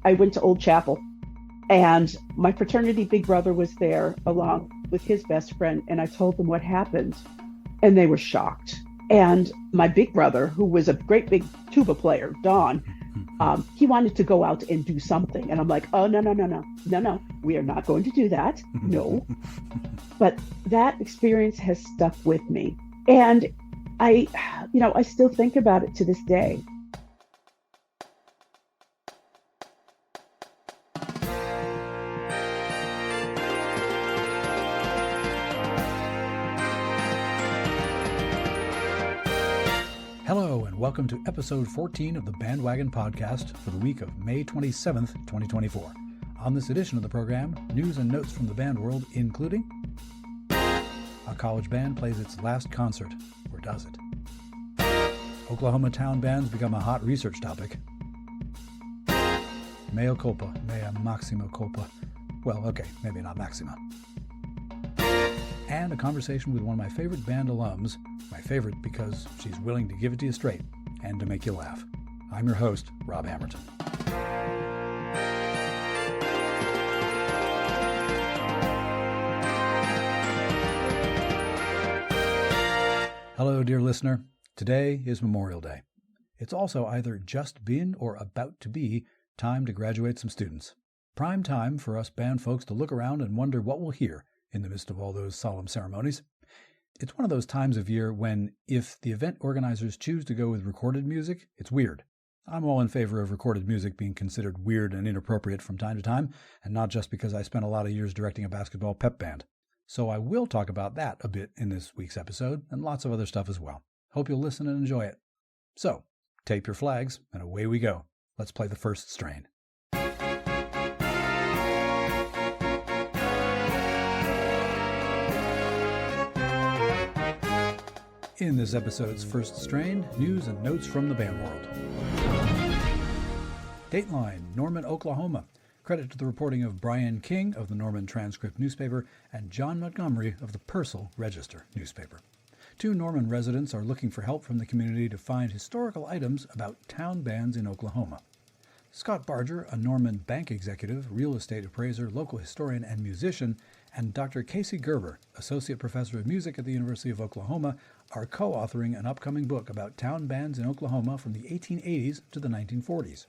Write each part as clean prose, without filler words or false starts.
I went to Old Chapel, and my fraternity big brother was there along with his best friend, and I told them what happened, and they were shocked. And my big brother, who was a great big tuba player, Don, he wanted to go out and do something. And I'm like, oh, no, no, no, no, no, no, we are not going to do that. No. But that experience has stuck with me. And I still think about it to this day. Hello, and welcome to episode 14 of the BandWagon podcast for the week of May 27th, 2024. On this edition of the program, news and notes from the band world, including a college band plays its last concert, or does it? Oklahoma town bands become a hot research topic. Mea culpa, mea maxima culpa. Well, okay, maybe not maxima. And a conversation with one of my favorite band alums, my favorite because she's willing to give it to you straight and to make you laugh. I'm your host, Rob Hammerton. Hello, dear listener. Today is Memorial Day. It's also either just been or about to be time to graduate some students. Prime time for us band folks to look around and wonder what we'll hear in the midst of all those solemn ceremonies. It's one of those times of year when, if the event organizers choose to go with recorded music, it's weird. I'm all in favor of recorded music being considered weird and inappropriate from time to time, and not just because I spent a lot of years directing a basketball pep band. So I will talk about that a bit in this week's episode, and lots of other stuff as well. Hope you'll listen and enjoy it. So, tape your flags, and away we go. Let's play the first strain. In this episode's first strain, news and notes from the band world. Dateline, Norman, Oklahoma. Credit to the reporting of Brian King of the Norman Transcript newspaper and John Montgomery of the Purcell Register newspaper. Two Norman residents are looking for help from the community to find historical items about town bands in Oklahoma. Scott Barger, a Norman bank executive, real estate appraiser, local historian, and musician, and Dr. Casey Gerber, associate professor of music at the University of Oklahoma, are co-authoring an upcoming book about town bands in Oklahoma from the 1880s to the 1940s.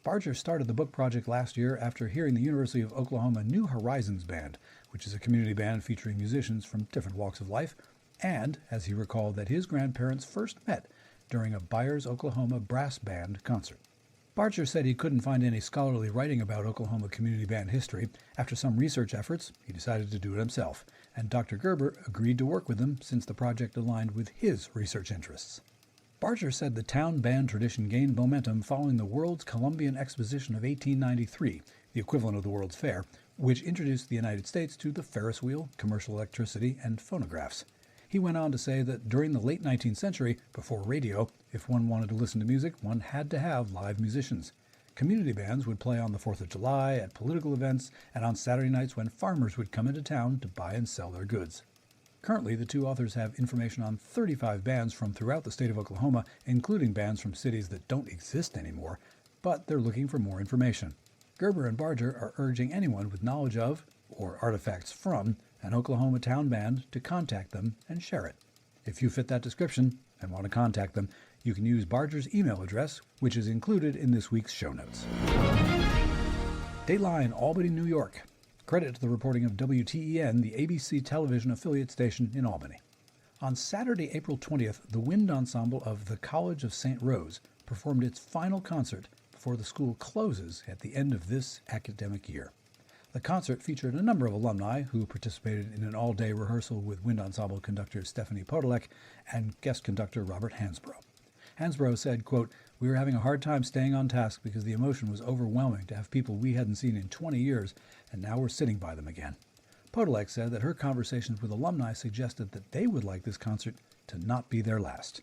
Barger started the book project last year after hearing the University of Oklahoma New Horizons Band, which is a community band featuring musicians from different walks of life, and as he recalled that his grandparents first met during a Byers, Oklahoma brass band concert. Barger said he couldn't find any scholarly writing about Oklahoma community band history. After some research efforts, he decided to do it himself, and Dr. Gerber agreed to work with him since the project aligned with his research interests. Barger said the town band tradition gained momentum following the World's Columbian Exposition of 1893, the equivalent of the World's Fair, which introduced the United States to the Ferris wheel, commercial electricity, and phonographs. He went on to say that during the late 19th century, before radio, if one wanted to listen to music, one had to have live musicians. Community bands would play on the 4th of July, at political events, and on Saturday nights when farmers would come into town to buy and sell their goods. Currently, the two authors have information on 35 bands from throughout the state of Oklahoma, including bands from cities that don't exist anymore, but they're looking for more information. Gerber and Barger are urging anyone with knowledge of, or artifacts from, an Oklahoma town band to contact them and share it. If you fit that description and want to contact them, you can use Barger's email address, which is included in this week's show notes. Dateline, Albany, New York. Credit to the reporting of WTEN, the ABC television affiliate station in Albany. On Saturday, April 20th, the Wind Ensemble of the College of St. Rose performed its final concert before the school closes at the end of this academic year. The concert featured a number of alumni who participated in an all-day rehearsal with Wind Ensemble conductor Stephanie Podolek and guest conductor Robert Hansbrough. Hansbrough said, quote, "We were having a hard time staying on task because the emotion was overwhelming to have people we hadn't seen in 20 years, and now we're sitting by them again." Podolek said that her conversations with alumni suggested that they would like this concert to not be their last.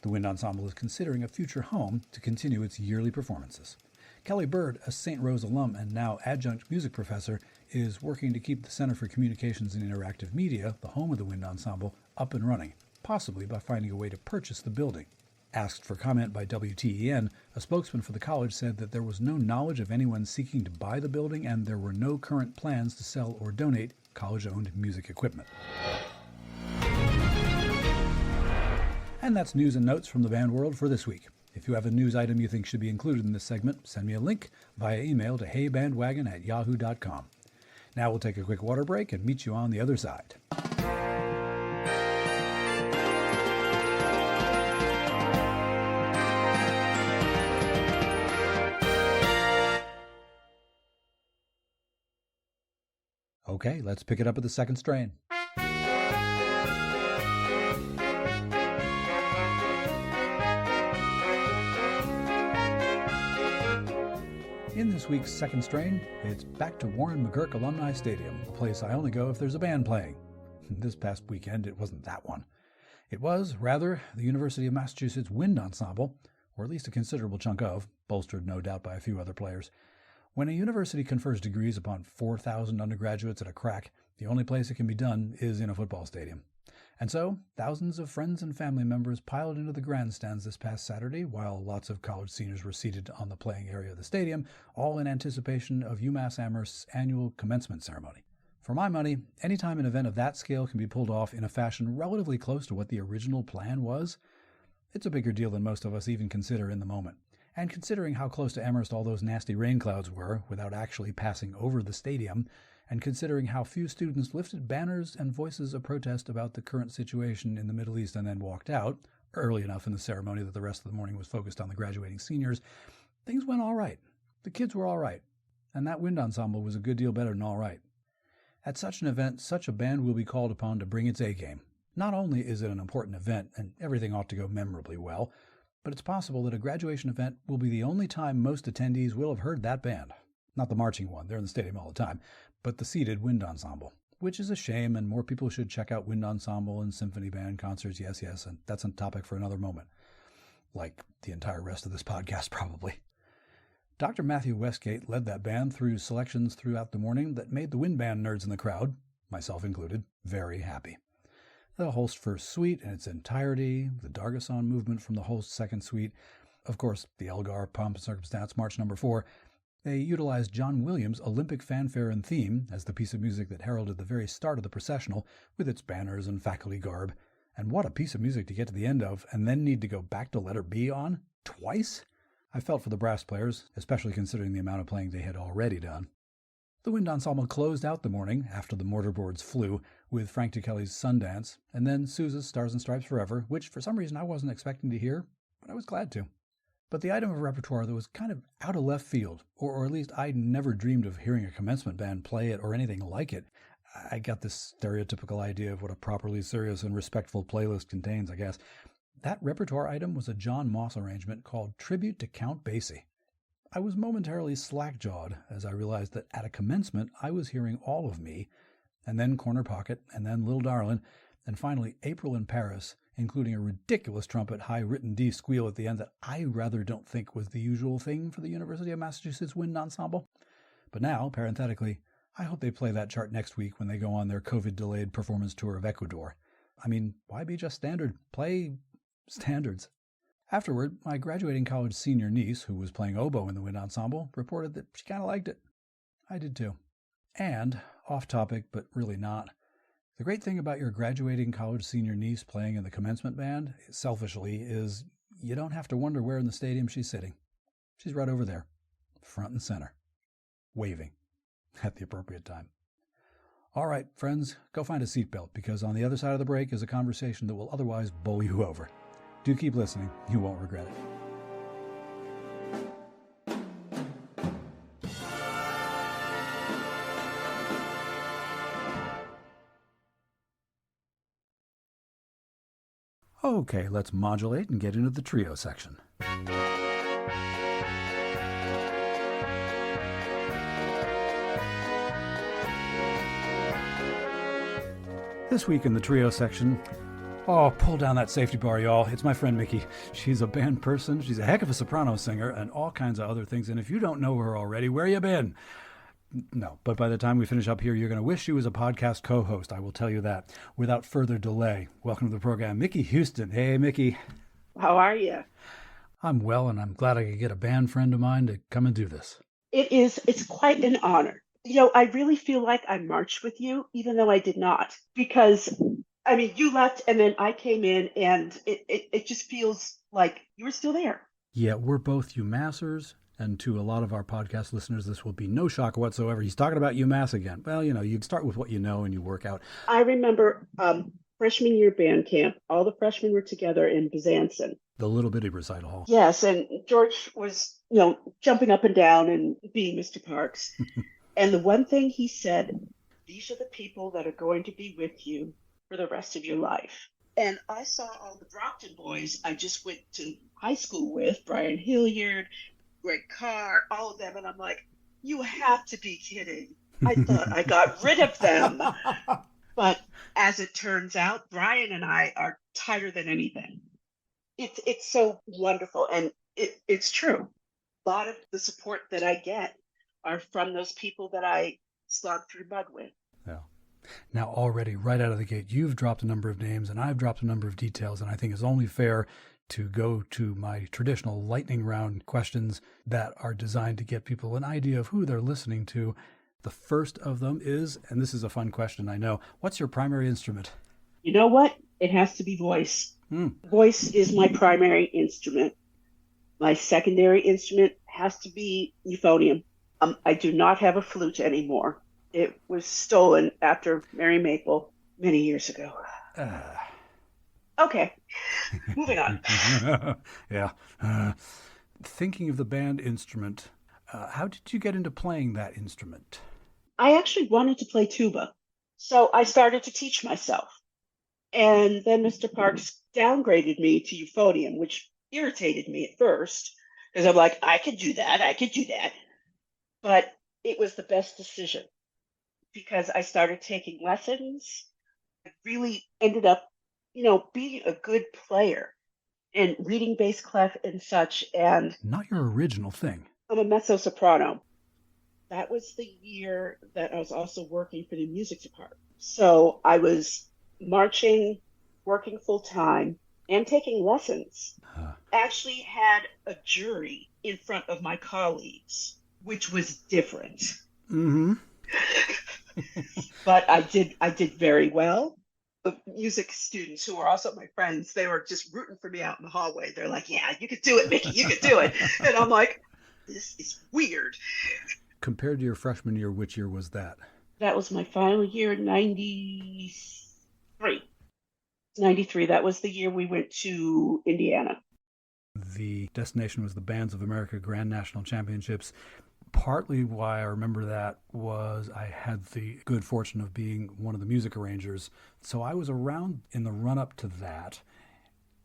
The Wind Ensemble is considering a future home to continue its yearly performances. Kelly Bird, a St. Rose alum and now adjunct music professor, is working to keep the Center for Communications and Interactive Media, the home of the Wind Ensemble, up and running, possibly by finding a way to purchase the building. Asked for comment by WTEN, a spokesman for the college said that there was no knowledge of anyone seeking to buy the building and there were no current plans to sell or donate college-owned music equipment. And that's news and notes from the band world for this week. If you have a news item you think should be included in this segment, send me a link via email to heybandwagon@yahoo.com. Now we'll take a quick water break and meet you on the other side. Okay, let's pick it up at the second strain. In this week's second strain, it's back to Warren McGurk Alumni Stadium, a place I only go if there's a band playing. This past weekend, it wasn't that one. It was, rather, the University of Massachusetts Wind Ensemble, or at least a considerable chunk of, bolstered no doubt by a few other players. When a university confers degrees upon 4,000 undergraduates at a crack, the only place it can be done is in a football stadium. And so, thousands of friends and family members piled into the grandstands this past Saturday, while lots of college seniors were seated on the playing area of the stadium, all in anticipation of UMass Amherst's annual commencement ceremony. For my money, any time an event of that scale can be pulled off in a fashion relatively close to what the original plan was, it's a bigger deal than most of us even consider in the moment. And considering how close to Amherst all those nasty rain clouds were without actually passing over the stadium, and considering how few students lifted banners and voices of protest about the current situation in the Middle East and then walked out, early enough in the ceremony that the rest of the morning was focused on the graduating seniors, things went all right. The kids were all right. And that wind ensemble was a good deal better than all right. At such an event, such a band will be called upon to bring its A-game. Not only is it an important event, and everything ought to go memorably well, but it's possible that a graduation event will be the only time most attendees will have heard that band. Not the marching one, they're in the stadium all the time, but the seated wind ensemble, which is a shame, and more people should check out wind ensemble and symphony band concerts, yes, and that's a topic for another moment. Like the entire rest of this podcast, probably. Dr. Matthew Westgate led that band through selections throughout the morning that made the wind band nerds in the crowd, myself included, very happy. The Holst First Suite in its entirety, the Dargason movement from the Holst Second Suite, of course, the Elgar Pomp and Circumstance March No. 4. They utilized John Williams' Olympic fanfare and theme as the piece of music that heralded the very start of the processional, with its banners and faculty garb. And what a piece of music to get to the end of, and then need to go back to letter B on? Twice? I felt for the brass players, especially considering the amount of playing they had already done. The wind ensemble closed out the morning, after the mortarboards flew, with Frank DeKelly's Sundance, and then Sousa's Stars and Stripes Forever, which for some reason I wasn't expecting to hear, but I was glad to. But the item of repertoire that was kind of out of left field, or at least I'd never dreamed of hearing a commencement band play it or anything like it. I got this stereotypical idea of what a properly serious and respectful playlist contains, I guess. That repertoire item was a John Moss arrangement called Tribute to Count Basie. I was momentarily slack-jawed as I realized that at a commencement I was hearing All of Me, and then Corner Pocket, and then Little Darlin', and finally April in Paris, including a ridiculous trumpet high-written D squeal at the end that I rather don't think was the usual thing for the University of Massachusetts Wind Ensemble. But now, parenthetically, I hope they play that chart next week when they go on their COVID-delayed performance tour of Ecuador. I mean, why be just standard? Play standards. Afterward, my graduating college senior niece, who was playing oboe in the wind ensemble, reported that she kind of liked it. I did too. And, off topic, but really not, the great thing about your graduating college senior niece playing in the commencement band, selfishly, is you don't have to wonder where in the stadium she's sitting. She's right over there, front and center, waving at the appropriate time. All right, friends, go find a seatbelt, because on the other side of the break is a conversation that will otherwise bowl you over. Do keep listening. You won't regret it. Okay, let's modulate and get into the trio section. This week in the trio section, oh, pull down that safety bar, y'all. It's my friend Mikki. She's a band person. She's a heck of a soprano singer and all kinds of other things. And if you don't know her already, where you been? No, but by the time we finish up here, you're going to wish she was a podcast co-host. I will tell you that. Without further delay, welcome to the program, Mikki Houston. Hey, Mikki. How are you? I'm well, and I'm glad I could get a band friend of mine to come and do this. It's quite an honor. I really feel like I marched with you, even though I did not, because I mean, you left and then I came in, and it just feels like you were still there. Yeah, we're both UMassers, and to a lot of our podcast listeners, this will be no shock whatsoever. He's talking about UMass again. Well, you start with what you know and you work out. I remember freshman year band camp, all the freshmen were together in Byzantium. The little bitty recital hall. Yes, and George was, jumping up and down and being Mr. Parks. And the one thing he said, these are the people that are going to be with you for the rest of your life. And I saw all the Brockton boys I just went to high school with, Brian Hilliard, Greg Carr, all of them. And I'm like, you have to be kidding. I thought I got rid of them. But as it turns out, Brian and I are tighter than anything. It's so wonderful. And it's true. A lot of the support that I get are from those people that I slogged through mud with. Yeah. Now, already, right out of the gate, you've dropped a number of names and I've dropped a number of details, and I think it's only fair to go to my traditional lightning round questions that are designed to get people an idea of who they're listening to. The first of them is, and this is a fun question, I know, what's your primary instrument? You know what? It has to be voice. Voice is my primary instrument. My secondary instrument has to be euphonium. I do not have a flute anymore. It was stolen after Mary Maple many years ago. Okay, moving on. Yeah. Thinking of the band instrument, how did you get into playing that instrument? I actually wanted to play tuba, so I started to teach myself. And then Mr. Parks downgraded me to euphonium, which irritated me at first, because I'm like, I could do that. But it was the best decision because I started taking lessons. I really ended up, being a good player and reading bass clef and such. And Not your original thing. I'm a mezzo soprano. That was the year that I was also working for the music department. So I was marching, working full time, and taking lessons. Actually had a jury in front of my colleagues, which was different. Mm-hmm. But I did very well. The music students who were also my friends, they were just rooting for me out in the hallway. They're like, yeah, you could do it, Mikki, you could do it. And I'm like, this is weird. Compared to your freshman year, which year was that? That was my final year, 93. 93, that was the year we went to Indiana. The destination was the Bands of America Grand National Championships. Partly why I remember that was I had the good fortune of being one of the music arrangers. So I was around in the run-up to that.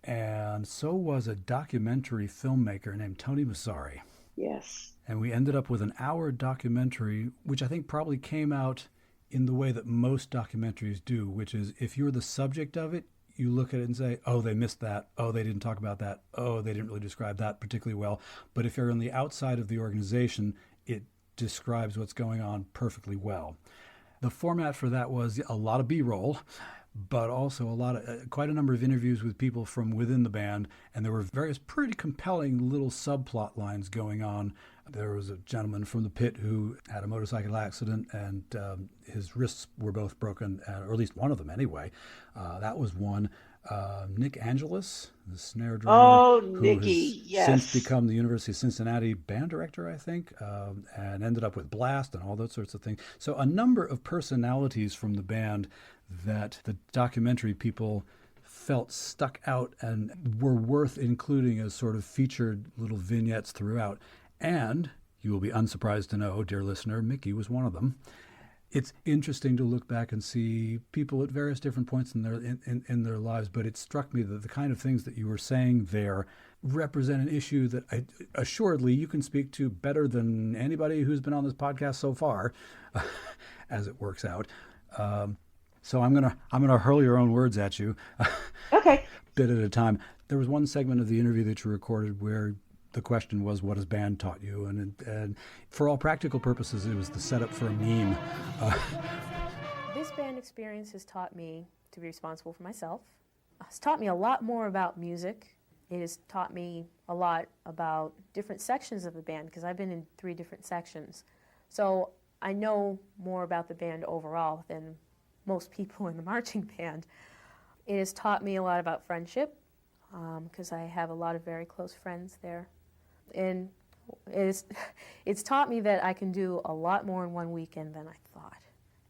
And so was a documentary filmmaker named Tony Massari. Yes. And we ended up with an hour documentary, which I think probably came out in the way that most documentaries do, which is if you're the subject of it, you look at it and say, oh, they missed that. Oh, they didn't talk about that. Oh, they didn't really describe that particularly well. But if you're on the outside of the organization, it describes what's going on perfectly well. The format for that was a lot of B-roll, but also quite a number of interviews with people from within the band, and there were various pretty compelling little subplot lines going on. There was a gentleman from the pit who had a motorcycle accident, and his wrists were both broken, or at least one of them anyway. That was one. Nick Angelis, the snare drummer, who Mikki, has yes. since become the University of Cincinnati band director, I think, and ended up with Blast and all those sorts of things. So a number of personalities from the band that the documentary people felt stuck out and were worth including as sort of featured little vignettes throughout. And you will be unsurprised to know, dear listener, Mikki was one of them. It's interesting to look back and see people at various different points in their lives, but it struck me that the kind of things that you were saying there represent an issue that assuredly you can speak to better than anybody who's been on this podcast so far, as it works out. So I'm gonna hurl your own words at you, Okay. bit at a time. There was one segment of the interview that you recorded where the question was, what has band taught you? And for all practical purposes, it was the setup for a meme. This band experience has taught me to be responsible for myself. It's taught me a lot more about music It has taught me a lot about different sections of the band, because I've been in 3 different sections. So I know more about the band overall than most people in the marching band. It has taught me a lot about friendship, because I have a lot of very close friends there. And it's taught me that I can do a lot more in one weekend than I thought,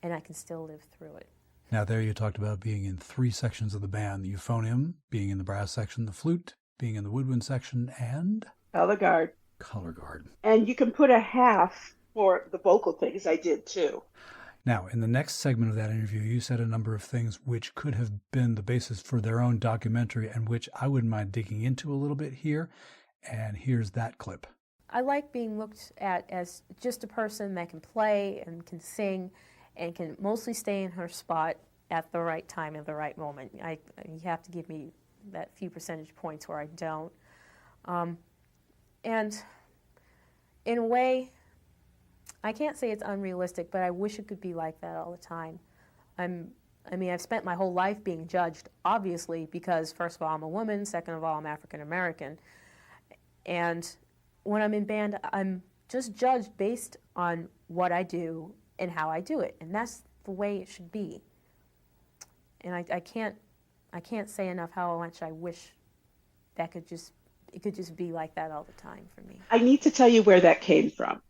and I can still live through it. Now there you talked about being in 3 sections of the band, the euphonium, being in the brass section, the flute, being in the woodwind section, and Color guard. color guard. And you can put a half for the vocal things I did too. Now, in the next segment of that interview, you said a number of things which could have been the basis for their own documentary and which I wouldn't mind digging into a little bit here. And here's that clip. I like being looked at as just a person that can play and can sing and can mostly stay in her spot at the right time and the right moment. You have to give me that few percentage points where I don't. And in a way, I can't say it's unrealistic, but I wish it could be like that all the time. I've spent my whole life being judged, obviously, because first of all, I'm a woman, second of all, I'm African American. And when I'm in band, I'm just judged based on what I do and how I do it, and that's the way it should be. And I can't say enough how much I wish that it could just be like that all the time for me. I need to tell you where that came from.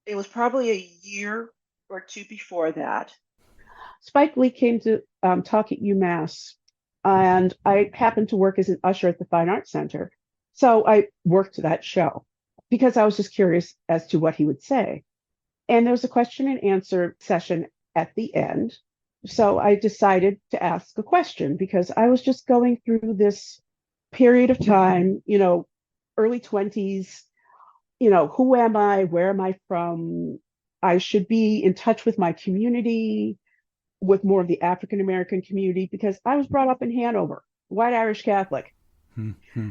It was probably a year or 2 before that. Spike Lee came to talk at UMass, and I happened to work as an usher at the Fine Arts Center. So I worked that show because I was just curious as to what he would say. And there was a question and answer session at the end. So I decided to ask a question because I was just going through this period of time, early 20s, who am I? Where am I from? I should be in touch with my community, with more of the African American community, because I was brought up in Hanover, white Irish Catholic. Mm-hmm.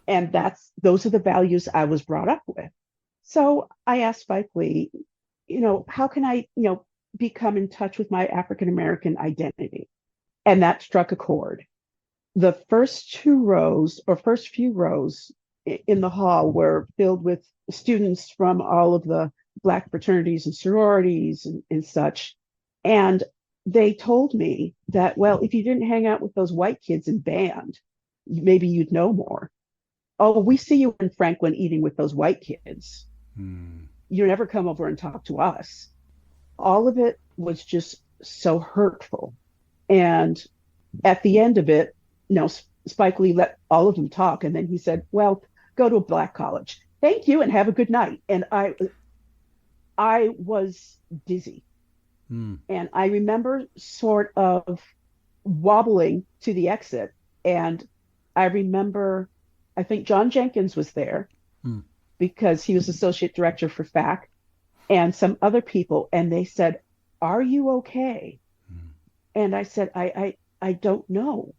And those are the values I was brought up with. So I asked Spike Lee, how can I, become in touch with my African American identity? And that struck a chord. The first few rows in the hall were filled with students from all of the Black fraternities and sororities and such. And they told me that, well, if you didn't hang out with those white kids in band, maybe you'd know more. Oh, we see you in Franklin eating with those white kids. You never come over and talk to us. All of it was just so hurtful. And at the end of it, Spike Lee let all of them talk. And then he said, well, go to a Black college. Thank you and have a good night. And I was dizzy. And I remember sort of wobbling to the exit. And I remember, I think John Jenkins was there because he was associate director for FAC, and some other people. And they said, are you okay? And I said, I don't know.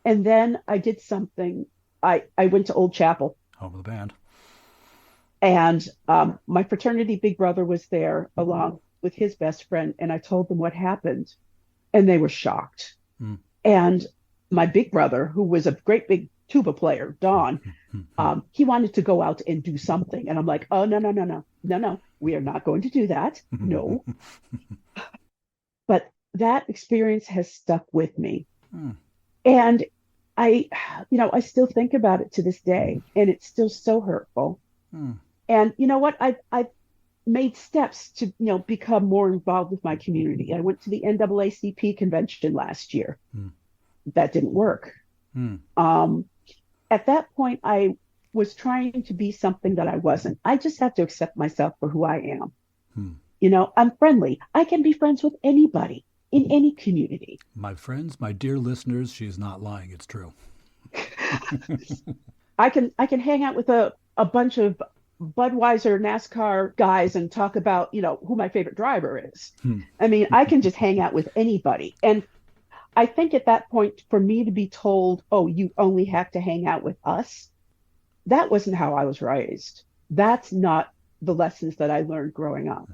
And then I did something. I went to Old Chapel. Home of the band. And my fraternity big brother was there along with his best friend. And I told them what happened. And they were shocked. And my big brother, who was a great big tuba player, Don, he wanted to go out and do something. And I'm like, oh, no, we are not going to do that. No. But that experience has stuck with me. And I still think about it to this day, and it's still so hurtful. And you know what? I've made steps to, become more involved with my community. I went to the NAACP convention last year. That didn't work. At that point, I was trying to be something that I wasn't. I just have to accept myself for who I am. I'm friendly. I can be friends with anybody in any community. My friends, my dear listeners, she's not lying. It's true. I can hang out with a bunch of Budweiser NASCAR guys and talk about, who my favorite driver is. I mean, I can just hang out with anybody. And I think at that point, for me to be told, oh, you only have to hang out with us, that wasn't how I was raised. That's not the lessons that I learned growing up.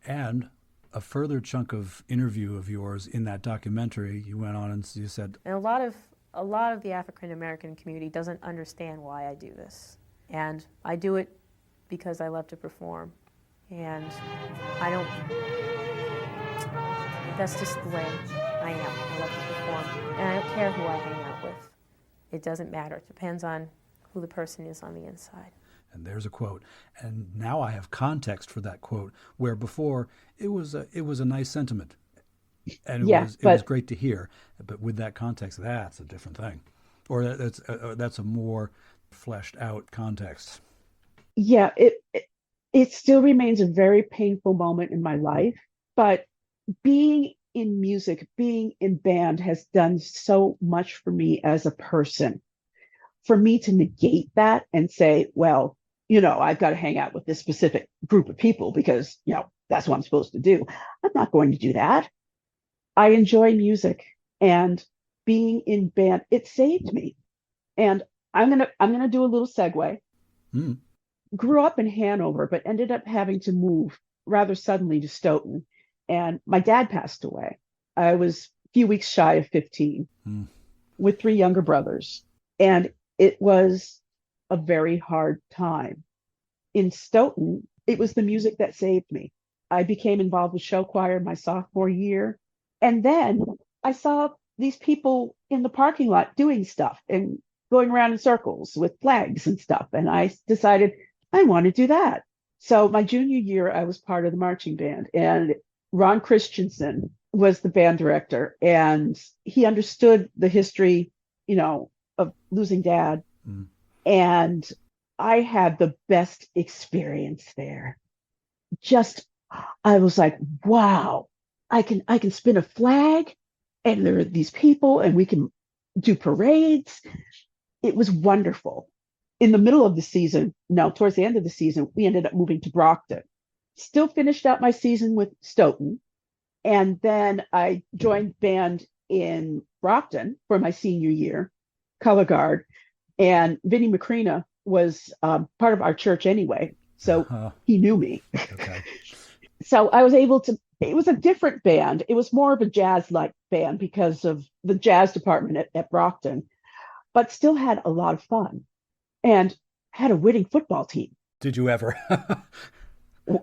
And a further chunk of interview of yours in that documentary, you went on and you said... And a lot of a lot of the African American community doesn't understand why I do this. And I do it because I love to perform. And I don't, that's just the way I am. I love to perform. And I don't care who I hang out with. It doesn't matter. It depends on who the person is on the inside. And there's a quote. And now I have context for that quote, where before it was a nice sentiment. And it was great to hear. But with that context, that's a different thing. Or that's a more fleshed out context. Yeah, it still remains a very painful moment in my life, but being in music, being in band has done so much for me as a person. For me to negate that and say, well, I've got to hang out with this specific group of people because, that's what I'm supposed to do. I'm not going to do that. I enjoy music, and being in band, it saved me. And I'm going to do a little segue. Mm. Grew up in Hanover, but ended up having to move rather suddenly to Stoughton. And my dad passed away. I was a few weeks shy of 15 with 3 younger brothers. And it was a very hard time. In Stoughton, it was the music that saved me. I became involved with show choir my sophomore year. And then I saw these people in the parking lot doing stuff and going around in circles with flags and stuff. And I decided I want to do that. So my junior year, I was part of the marching band, and Ron Christensen was the band director, and he understood the history, of losing dad. And I had the best experience there. I was like, wow, I can spin a flag, and there are these people, and we can do parades. It was wonderful. In the middle of the season, no, towards the end of the season, we ended up moving to Brockton. Still finished out my season with Stoughton. And then I joined band in Brockton for my senior year, color guard. And Vinnie McCrena was part of our church anyway. So he knew me. Okay. So I was able to, it was a different band. It was more of a jazz-like band because of the jazz department at Brockton, but still had a lot of fun and had a winning football team. Did you ever?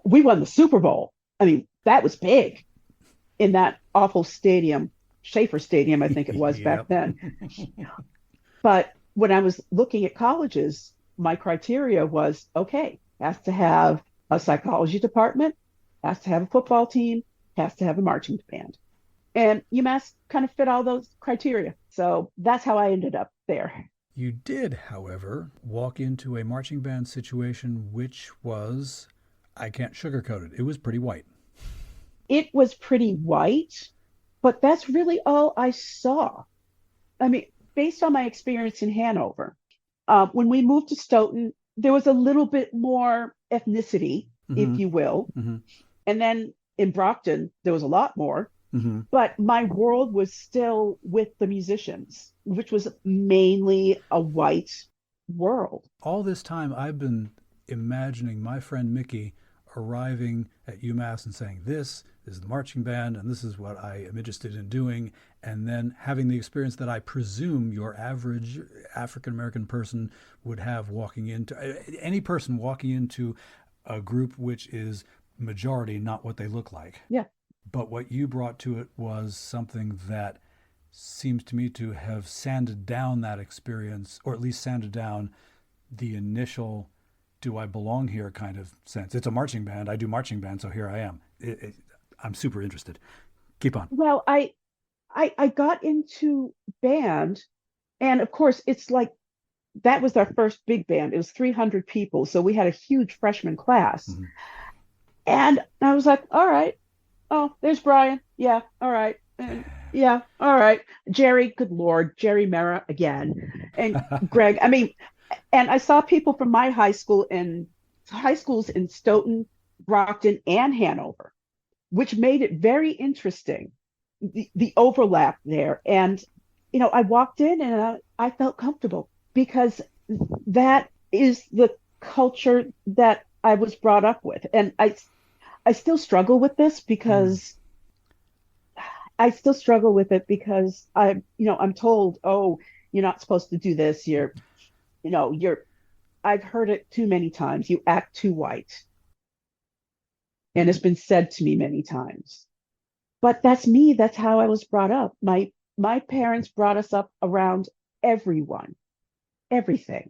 We won the Super Bowl. I mean, that was big in that awful stadium, Schaefer Stadium, I think it was back then. But when I was looking at colleges, my criteria was, okay, has to have a psychology department, has to have a football team, has to have a marching band. And UMass kind of fit all those criteria. So that's how I ended up there. You did, however, walk into a marching band situation which was, I can't sugarcoat it, it was pretty white. It was pretty white, but that's really all I saw. I mean, based on my experience in Hanover, when we moved to Stoughton, there was a little bit more ethnicity, if you will. And then in Brockton, there was a lot more. But my world was still with the musicians, which was mainly a white world. All this time, I've been imagining my friend Mikki arriving at UMass and saying, this is the marching band, and this is what I am interested in doing, and then having the experience that I presume your average African-American person would have walking into, any person walking into a group which is majority not what they look like. Yeah. But what you brought to it was something that seems to me to have sanded down that experience, or at least sanded down the initial, do I belong here kind of sense. It's a marching band. I do marching band, so here I am. I'm super interested. Keep on. Well, I got into band, and of course, it's like, that was our first big band. It was 300 people, so we had a huge freshman class. And I was like, all right. Oh, there's Brian. Yeah, all right. Yeah, all right. Jerry, good Lord, Jerry Mera again. And Greg, I mean, and I saw people from my high school and high schools in Stoughton, Brockton, and Hanover, which made it very interesting, the overlap there. And, I walked in and I felt comfortable because that is the culture that I was brought up with. And I still struggle with this because I'm told, oh, you're not supposed to do this. I've heard it too many times. You act too white. And it's been said to me many times. But that's me. That's how I was brought up. My parents brought us up around everyone, everything.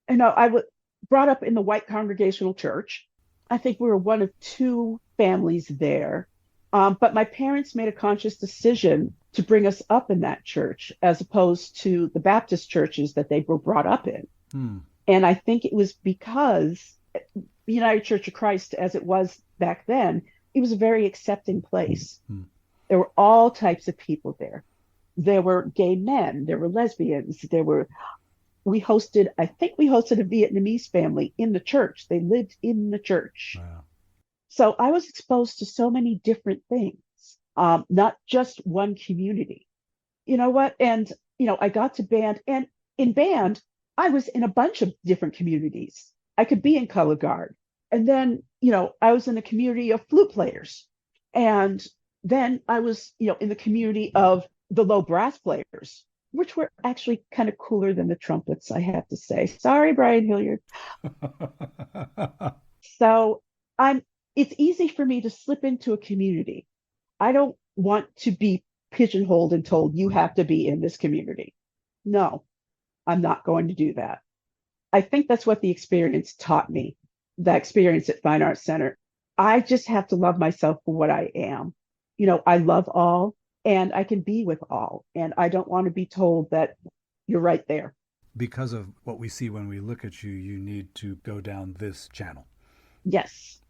I was brought up in the white Congregational Church. I think we were one of two families there. But my parents made a conscious decision to bring us up in that church as opposed to the Baptist churches that they were brought up in. And I think it was because the United Church of Christ, as it was back then, it was a very accepting place. There were all types of people there. There were gay men, there were lesbians, we hosted a Vietnamese family in the church. They lived in the church. Wow. So I was exposed to so many different things, not just one community. You know what? And, I got to band, and in band, I was in a bunch of different communities. I could be in color guard. And then, I was in a community of flute players. And then I was, in the community of the low brass players, which were actually kind of cooler than the trumpets, I have to say. Sorry, Brian Hilliard. So it's easy for me to slip into a community. I don't want to be pigeonholed and told you have to be in this community. No, I'm not going to do that. I think that's what the experience taught me, the experience at Fine Arts Center. I just have to love myself for what I am. I love all, and I can be with all. And I don't want to be told that you're right there. Because of what we see when we look at you, you need to go down this channel. Yes.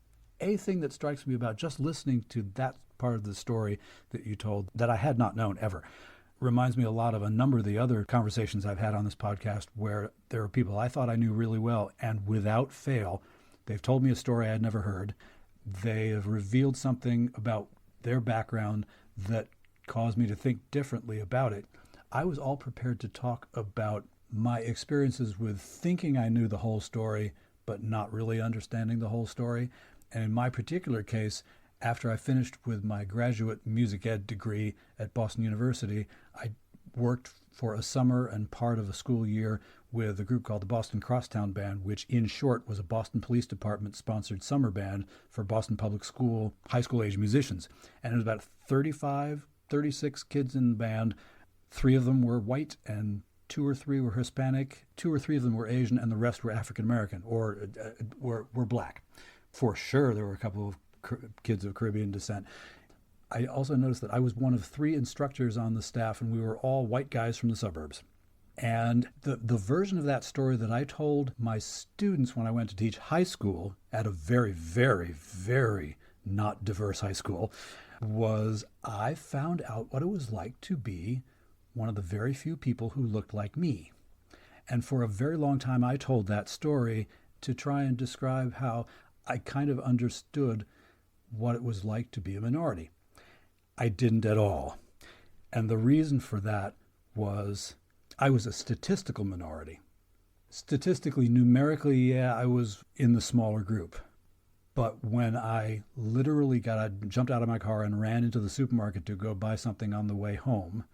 A thing that strikes me about just listening to that part of the story that you told that I had not known ever reminds me a lot of a number of the other conversations I've had on this podcast where there are people I thought I knew really well, and without fail, they've told me a story I had never heard. They have revealed something about their background that caused me to think differently about it. I was all prepared to talk about my experiences with thinking I knew the whole story, but not really understanding the whole story. And in my particular case, after I finished with my graduate music ed degree at Boston University, I worked for a summer and part of a school year with a group called the Boston Crosstown Band, which in short was a Boston Police Department sponsored summer band for Boston Public School high school age musicians. And it was about 36 kids in the band. 3 of them were white and 2 or 3 were Hispanic, 2 or 3 of them were Asian, and the rest were African American or were black. For sure, there were a couple of kids of Caribbean descent. I also noticed that I was one of 3 instructors on the staff, and we were all white guys from the suburbs. And the version of that story that I told my students when I went to teach high school at a very, very, very not diverse high school was I found out what it was like to be one of the very few people who looked like me. And for a very long time, I told that story to try and describe how I kind of understood what it was like to be a minority. I didn't at all. And the reason for that was I was a statistical minority. Statistically, numerically, yeah, I was in the smaller group. But when I literally jumped out of my car and ran into the supermarket to go buy something on the way home,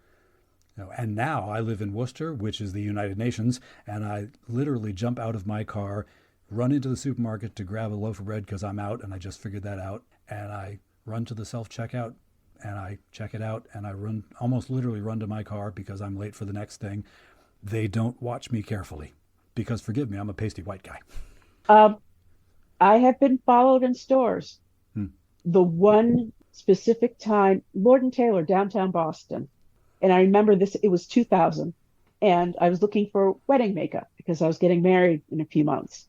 and now I live in Worcester, which is the United Nations, and I literally jump out of my car, run into the supermarket to grab a loaf of bread because I'm out, and I just figured that out, and I run to the self-checkout, and I check it out, and I almost literally run to my car because I'm late for the next thing. They don't watch me carefully because, forgive me, I'm a pasty white guy. I have been followed in stores. The one specific time, Lord & Taylor, downtown Boston, and I remember this, it was 2000, and I was looking for wedding makeup because I was getting married in a few months.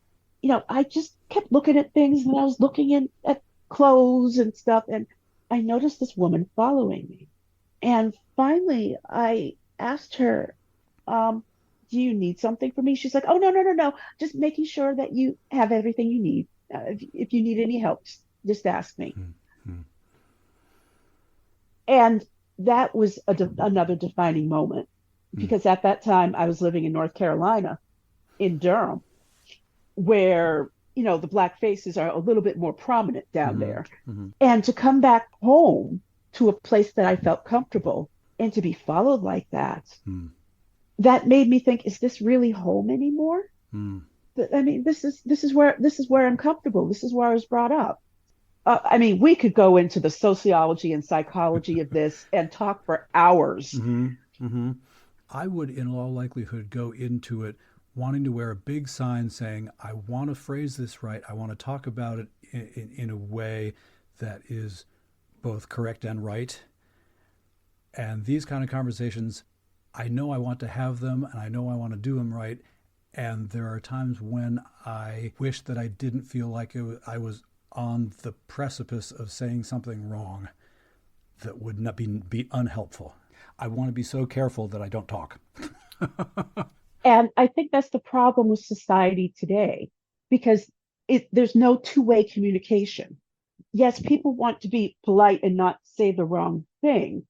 I just kept looking at things, and I was looking at clothes and stuff, and I noticed this woman following me. And finally, I asked her, do you need something from me? She's like, oh, no. Just making sure that you have everything you need. If you need any help, just ask me. And that was another defining moment because at that time I was living in North Carolina, in Durham, where, the black faces are a little bit more prominent down there. And to come back home to a place that I felt comfortable and to be followed like that, that made me think, is this really home anymore? Mm. I mean, this is where I'm comfortable. This is where I was brought up. I mean, we could go into the sociology and psychology of this and talk for hours. Mm-hmm. Mm-hmm. I would, in all likelihood, go into it wanting to wear a big sign saying, I want to phrase this right. I want to talk about it in a way that is both correct and right. And these kind of conversations, I know I want to have them and I know I want to do them right. And there are times when I wish that I didn't feel like I was on the precipice of saying something wrong that would not be unhelpful. I want to be so careful that I don't talk. And I think that's the problem with society today, because there's no two-way communication. Yes, people want to be polite and not say the wrong thing,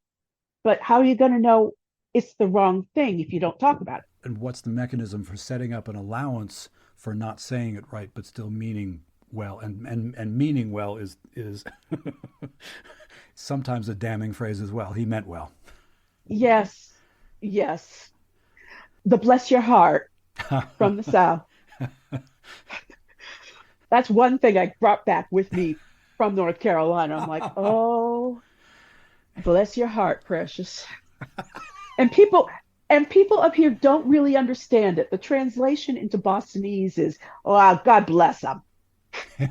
but how are you going to know it's the wrong thing if you don't talk about it? And what's the mechanism for setting up an allowance for not saying it right but still meaning well? And meaning well is sometimes a damning phrase as well. He meant well. Yes, yes. The bless your heart from the South. That's one thing I brought back with me from North Carolina. I'm like, oh, bless your heart, precious. And people up here don't really understand it. The translation into Bostonese is, oh, God bless them.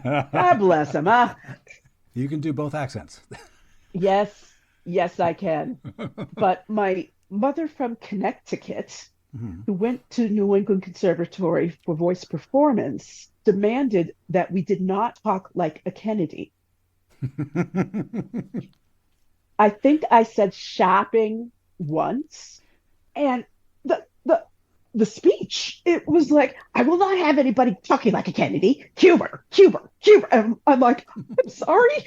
God bless them, huh? You can do both accents. Yes, yes, I can. But my mother from Connecticut, who went to New England Conservatory for voice performance, demanded that we did not talk like a Kennedy. I think I said shopping once, and the speech, it was like, I will not have anybody talking like a Kennedy. Humor, humor, humor. And I'm like, I'm sorry.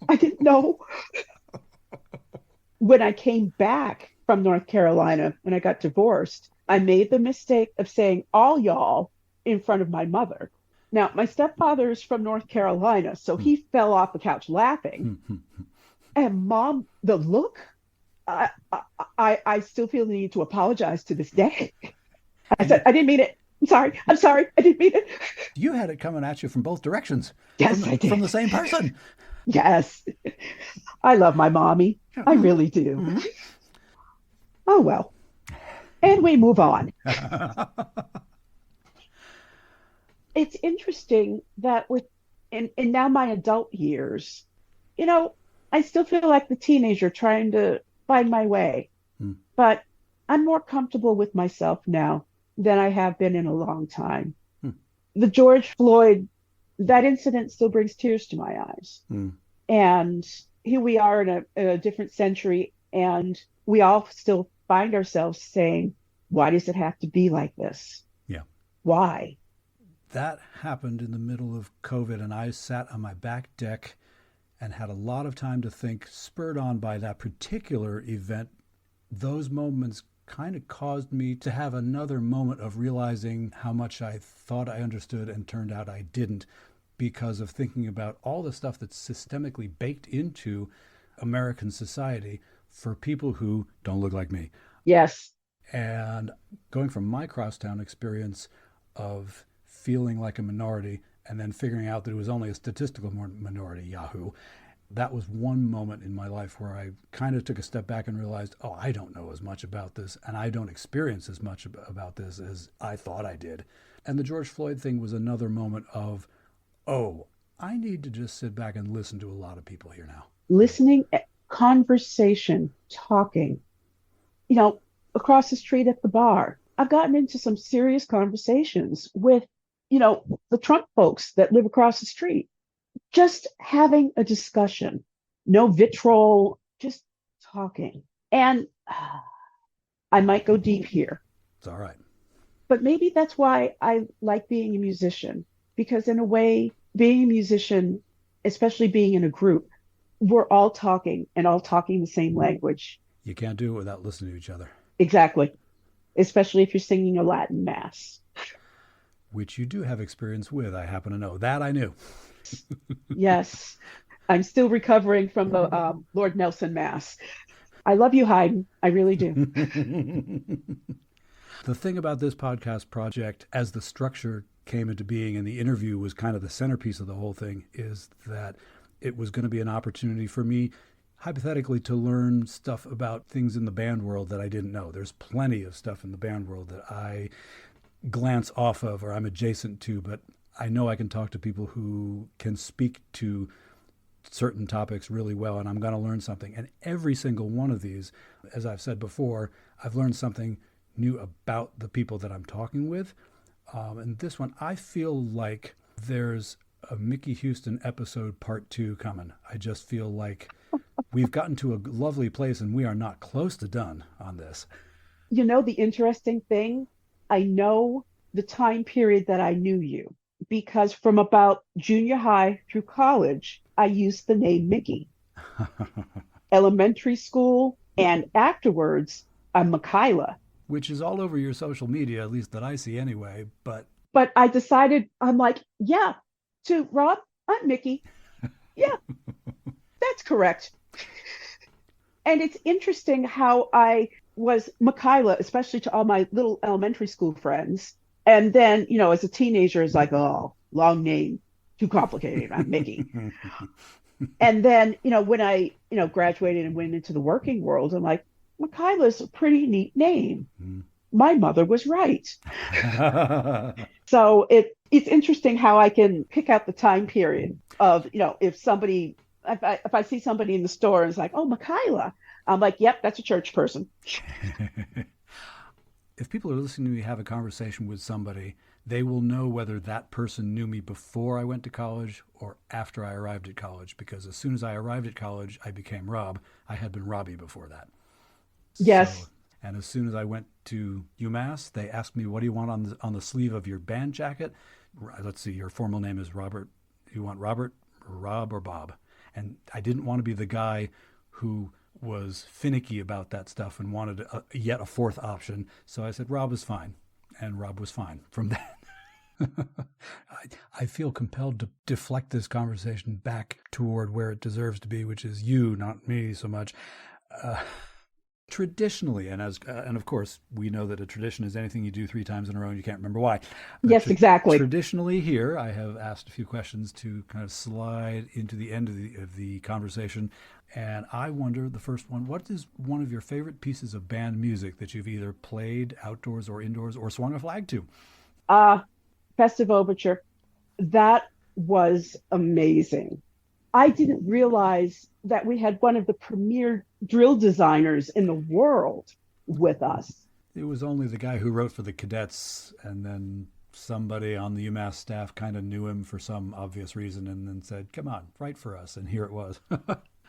I didn't know. When I came back from North Carolina, when I got divorced, I made the mistake of saying all y'all in front of my mother. Now, my stepfather is from North Carolina, so he fell off the couch laughing. And Mom, the look, I still feel the need to apologize to this day. I said, I didn't mean it. I'm sorry. I'm sorry. I didn't mean it. You had it coming at you from both directions. Yes, I did. From the same person. Yes. I love my mommy. I really do. Mm-hmm. Oh, well. And we move on. It's interesting that in now my adult years, I still feel like the teenager trying to find my way. But I'm more comfortable with myself now than I have been in a long time. The George Floyd, that incident still brings tears to my eyes. And here we are in a different century, and we all still find ourselves saying, why does it have to be like this? Yeah. Why? That happened in the middle of COVID, and I sat on my back deck and had a lot of time to think, spurred on by that particular event. Those moments kind of caused me to have another moment of realizing how much I thought I understood and turned out I didn't, because of thinking about all the stuff that's systemically baked into American society for people who don't look like me. Yes. And going from my crosstown experience of feeling like a minority and then figuring out that it was only a statistical minority, Yahoo, that was one moment in my life where I kind of took a step back and realized, oh, I don't know as much about this, and I don't experience as much about this as I thought I did. And the George Floyd thing was another moment of, oh, I need to just sit back and listen to a lot of people here now. Listening, conversation, talking. Across the street at the bar, I've gotten into some serious conversations with, the Trump folks that live across the street. Just having a discussion, no vitriol, just talking. And I might go deep here. It's all right. But maybe that's why I like being a musician, because in a way, being a musician, especially being in a group, we're all talking and all talking the same language. You can't do it without listening to each other. Exactly. Especially if you're singing a Latin mass. Which you do have experience with, I happen to know. That I knew. Yes. I'm still recovering from the Lord Nelson Mass. I love you, Haydn. I really do. The thing about this podcast project, as the structure came into being and the interview was kind of the centerpiece of the whole thing, is that it was going to be an opportunity for me, hypothetically, to learn stuff about things in the band world that I didn't know. There's plenty of stuff in the band world that I glance off of or I'm adjacent to, but I know I can talk to people who can speak to certain topics really well, and I'm going to learn something. And every single one of these, as I've said before, I've learned something new about the people that I'm talking with. And this one, I feel like there's a Mikki Houston episode part 2 coming. I just feel like we've gotten to a lovely place and we are not close to done on this. You know, the interesting thing, I know the time period that I knew you because from about junior high through college, I used the name Mikki. Elementary school and afterwards, I'm MIKHAELA. Which is all over your social media, at least that I see anyway, but I decided, I'm like, yeah, to Rob, I'm Mikki. Yeah, that's correct. And it's interesting how I was MIKHAELA, especially to all my little elementary school friends. And then, you know, as a teenager, it's like, oh, long name, too complicated. I'm Mikki. And then, you know, when I, you know, graduated and went into the working world, I'm like, MIKHAELA's a pretty neat name. My mother was right. So it's interesting how I can pick out the time period of, you know, if I see somebody in the store and it's like, oh, MIKHAELA, I'm like, yep, that's a church person. If people are listening to me have a conversation with somebody, they will know whether that person knew me before I went to college or after I arrived at college, because as soon as I arrived at college, I became Rob. I had been Robbie before that. Yes. So, and as soon as I went to UMass, they asked me, what do you want on the sleeve of your band jacket? Let's see, your formal name is Robert. You want Robert, Rob, or Bob? And I didn't want to be the guy who was finicky about that stuff and wanted yet a fourth option. So I said, Rob is fine. And Rob was fine from that. I feel compelled to deflect this conversation back toward where it deserves to be, which is you, not me so much. Traditionally, and of course, we know that a tradition is anything you do 3 times in a row and you can't remember why. But yes, exactly. Traditionally here, I have asked a few questions to kind of slide into the end of the conversation. And I wonder, the first one, what is one of your favorite pieces of band music that you've either played outdoors or indoors or swung a flag to? Festive Overture. That was amazing. I didn't realize that we had one of the premier drill designers in the world with us. It was only the guy who wrote for the cadets, and then somebody on the UMass staff kind of knew him for some obvious reason and then said, come on, write for us. And here it was.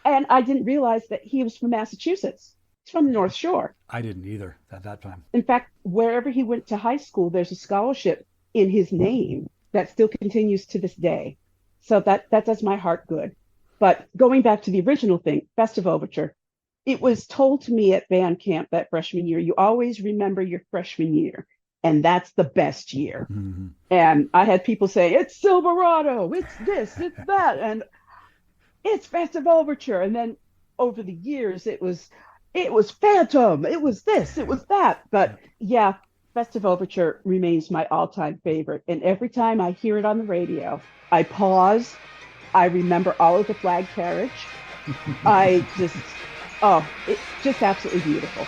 And I didn't realize that he was from Massachusetts. He's from the North Shore. I didn't either at that time. In fact, wherever he went to high school, there's a scholarship in his name that still continues to this day. So that does my heart good. But going back to the original thing, Festive Overture, it was told to me at band camp that freshman year, you always remember your freshman year, and that's the best year. Mm-hmm. And I had people say, it's Silverado, it's this, it's that, and it's Festive Overture. And then over the years, it was Phantom, it was this, it was that. But yeah, Festive Overture remains my all-time favorite. And every time I hear it on the radio, I pause. I remember all of the flag carriage. It's just absolutely beautiful.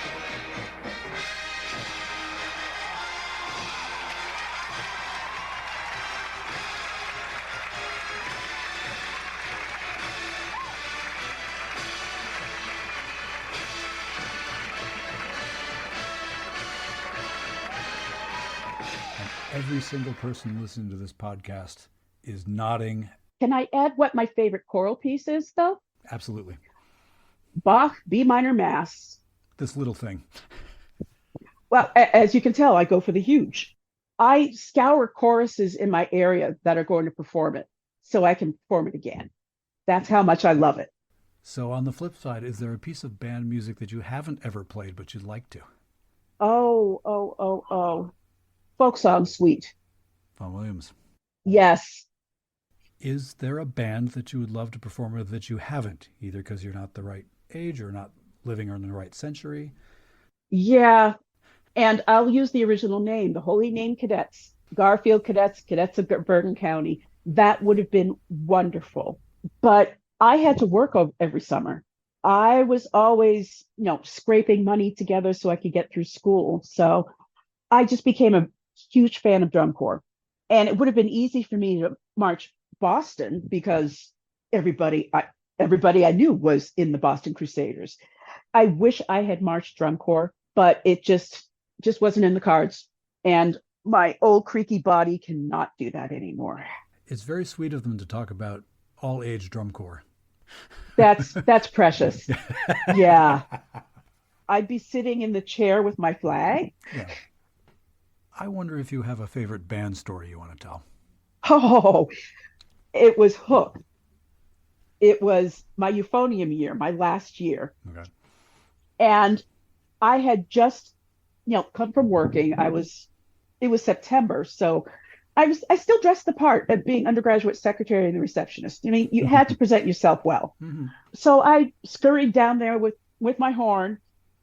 Every single person listening to this podcast is nodding. Can I add what my favorite choral piece is, though? Absolutely. Bach, B minor Mass. This little thing. Well, as you can tell, I go for the huge. I scour choruses in my area that are going to perform it so I can perform it again. That's how much I love it. So on the flip side, is there a piece of band music that you haven't ever played but you'd like to? Oh. Folk song suite. Vaughan Williams. Yes. Is there a band that you would love to perform with that you haven't, either because you're not the right age or not living in the right century? Yeah. And I'll use the original name, the Holy Name Cadets, Garfield Cadets, Cadets of Bergen County. That would have been wonderful. But I had to work every summer. I was always, scraping money together so I could get through school. So I just became a huge fan of drum corps. And it would have been easy for me to march Boston because everybody I knew was in the Boston Crusaders. I wish I had marched drum corps, but it just wasn't in the cards. And my old creaky body cannot do that anymore. It's very sweet of them to talk about all age drum corps. That's precious. Yeah. I'd be sitting in the chair with my flag. Yeah. I wonder if you have a favorite band story you want to tell. Oh, it was Hook. It was my euphonium year, my last year. Okay. And I had just, come from working. It was September. So I still dressed the part of being undergraduate secretary and the receptionist. I mean, you had to present yourself well. Mm-hmm. So I scurried down there with my horn,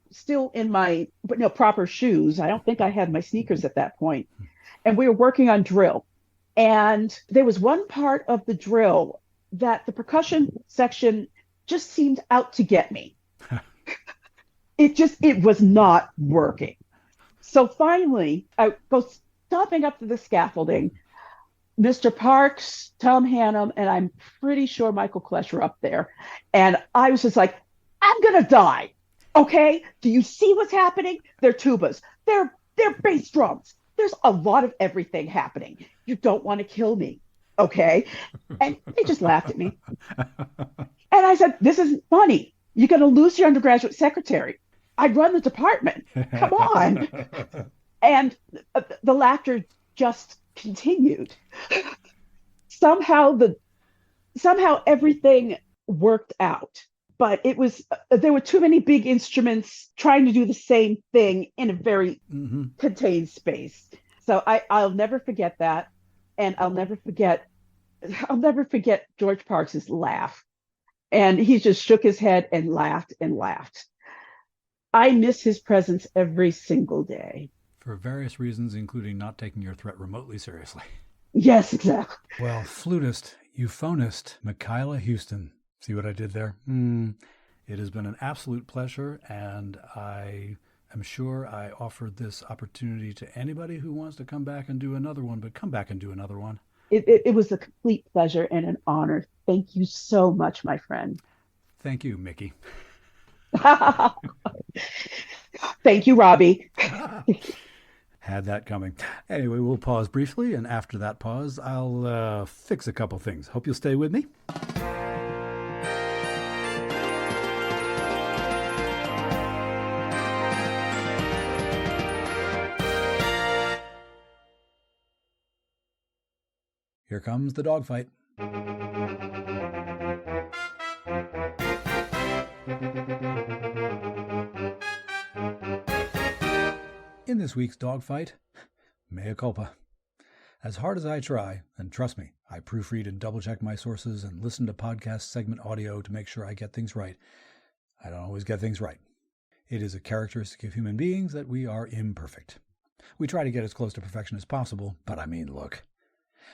still in my proper shoes. I don't think I had my sneakers at that point. And we were working on drill. And there was one part of the drill that the percussion section just seemed out to get me. It was not working. So finally, I go stomping up to the scaffolding. Mr. Parks, Tom Hannum, and I'm pretty sure Michael Klesch were up there. And I was just like, I'm going to die. Okay? Do you see what's happening? They're tubas. They're bass drums. There's a lot of everything happening. You don't want to kill me. Okay? And they just laughed at me. And I said, this isn't funny. You're going to lose your undergraduate secretary. I run the department. Come on. And the laughter just continued. Somehow everything worked out, but there were too many big instruments trying to do the same thing in a very contained space. So I'll never forget that. And I'll never forget George Parks's laugh. And he just shook his head and laughed and laughed. I miss his presence every single day. For various reasons, including not taking your threat remotely seriously. Yes, exactly. Well, flutist, euphonist, MIKHAELA Houston. See what I did there? It has been an absolute pleasure, and I am sure I offered this opportunity to anybody who wants to come back and do another one, but come back and do another one. It was a complete pleasure and an honor. Thank you so much, my friend. Thank you, Mikki. Thank you, Robbie. Had that coming. Anyway, we'll pause briefly, and after that pause, I'll fix a couple things. Hope you'll stay with me. Here comes the dogfight. In this week's dogfight, mea culpa. As hard as I try, and trust me, I proofread and double-check my sources and listen to podcast segment audio to make sure I get things right, I don't always get things right. It is a characteristic of human beings that we are imperfect. We try to get as close to perfection as possible, but I mean, look.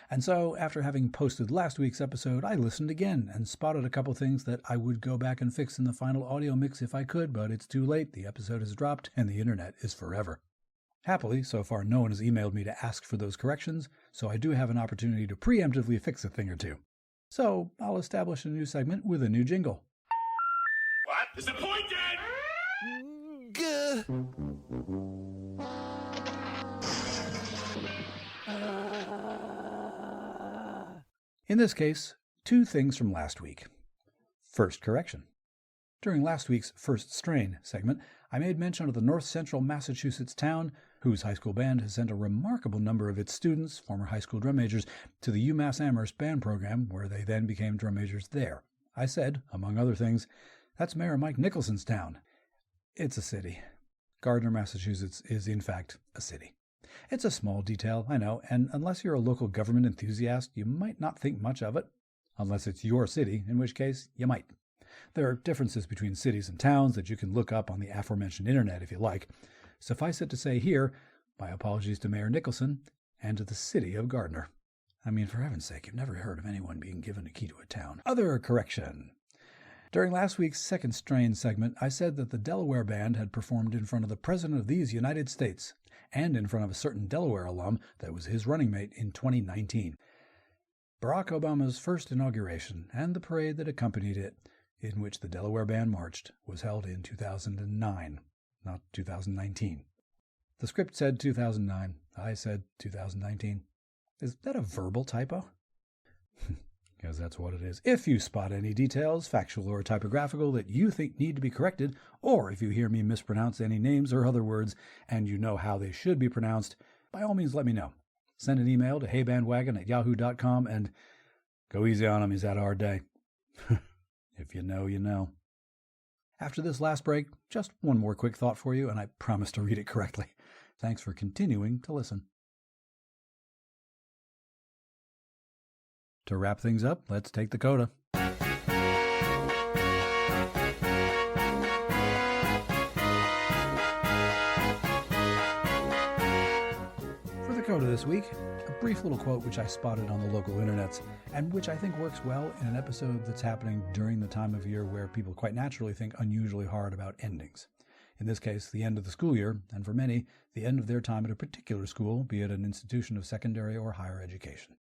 And so, after having posted last week's episode, I listened again and spotted a couple things that I would go back and fix in the final audio mix if I could, but it's too late. The episode has dropped, and the internet is forever. Happily, so far no one has emailed me to ask for those corrections, so I do have an opportunity to preemptively fix a thing or two. So, I'll establish a new segment with a new jingle. What? Disappointed! In this case, two things from last week. First correction. During last week's First Strain segment, I made mention of the north central Massachusetts town whose high school band has sent a remarkable number of its students, former high school drum majors, to the UMass Amherst band program, where they then became drum majors there. I said, among other things, that's Mayor Mike Nicholson's town. It's a city. Gardner, Massachusetts is, in fact, a city. It's a small detail, I know, and unless you're a local government enthusiast, you might not think much of it. Unless it's your city, in which case, you might. There are differences between cities and towns that you can look up on the aforementioned internet if you like. Suffice it to say here, my apologies to Mayor Nicholson and to the city of Gardner. I mean, for heaven's sake, you've never heard of anyone being given a key to a town. Other correction. During last week's Second Strain segment, I said that the Delaware Band had performed in front of the President of these United States and in front of a certain Delaware alum that was his running mate in 2019. Barack Obama's first inauguration and the parade that accompanied it, in which the Delaware Band marched, was held in 2009, not 2019. The script said 2009. I said 2019. Is that a verbal typo? Because that's what it is. If you spot any details, factual or typographical, that you think need to be corrected, or if you hear me mispronounce any names or other words and you know how they should be pronounced, by all means let me know. Send an email to heybandwagon@yahoo.com and go easy on him. He's had a hard day. If you know, you know. After this last break, just one more quick thought for you, and I promise to read it correctly. Thanks for continuing to listen. To wrap things up, let's take the CODA. For the CODA this week, a brief little quote which I spotted on the local internets, and which I think works well in an episode that's happening during the time of year where people quite naturally think unusually hard about endings. In this case, the end of the school year, and for many, the end of their time at a particular school, be it an institution of secondary or higher education.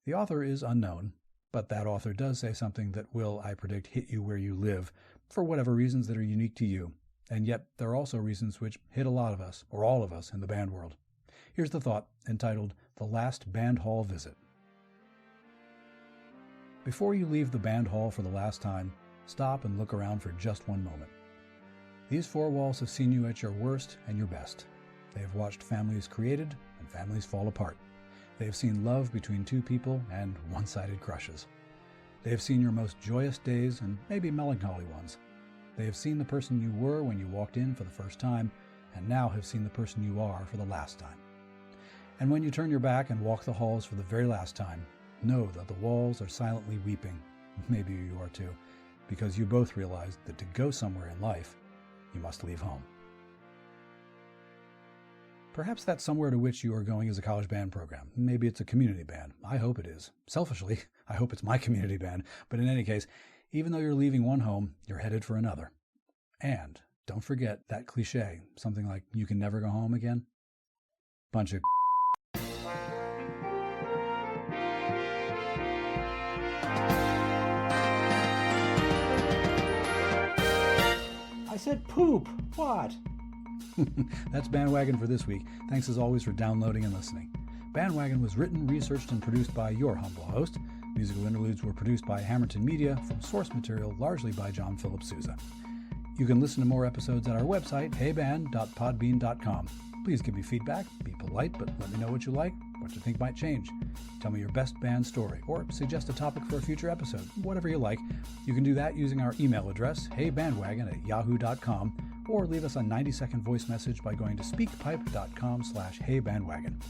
The author is unknown, but that author does say something that will, I predict, hit you where you live, for whatever reasons that are unique to you. And yet, there are also reasons which hit a lot of us, or all of us, in the band world. Here's the thought, entitled The Last Band Hall Visit. Before you leave the band hall for the last time, stop and look around for just one moment. These four walls have seen you at your worst and your best. They have watched families created and families fall apart. They have seen love between two people and one-sided crushes. They have seen your most joyous days and maybe melancholy ones. They have seen the person you were when you walked in for the first time, and now have seen the person you are for the last time. And when you turn your back and walk the halls for the very last time, know that the walls are silently weeping. Maybe you are too, because you both realize that to go somewhere in life, you must leave home. Perhaps that somewhere to which you are going is a college band program. Maybe it's a community band. I hope it is. Selfishly, I hope it's my community band. But in any case, even though you're leaving one home, you're headed for another. And don't forget that cliche, something like, you can never go home again. Bunch of I said poop. What? That's BandWagon for this week. Thanks as always for downloading and listening. BandWagon was written, researched, and produced by your humble host. Musical interludes were produced by Hammerton Media from source material largely by John Philip Sousa. You can listen to more episodes at our website, heyband.podbean.com. Please give me feedback, be polite, but let me know what you like, what you think might change. Tell me your best band story, or suggest a topic for a future episode, whatever you like. You can do that using our email address, heybandwagon@yahoo.com, or leave us a 90-second voice message by going to speakpipe.com/heybandwagon.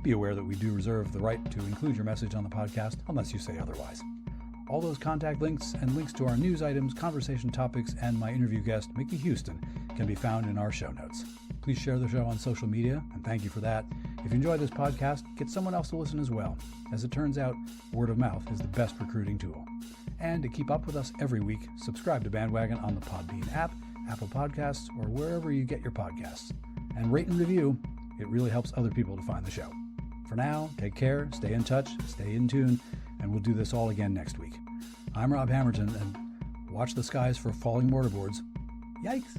Be aware that we do reserve the right to include your message on the podcast unless you say otherwise. All those contact links and links to our news items, conversation topics, and my interview guest, Mikki Houston, can be found in our show notes. Please share the show on social media, and thank you for that. If you enjoy this podcast, get someone else to listen as well. As it turns out, word of mouth is the best recruiting tool. And to keep up with us every week, subscribe to BandWagon on the Podbean app, Apple Podcasts, or wherever you get your podcasts. And rate and review. It really helps other people to find the show. For now, take care, stay in touch, stay in tune, and we'll do this all again next week. I'm Rob Hammerton, and watch the skies for falling mortarboards. Yikes!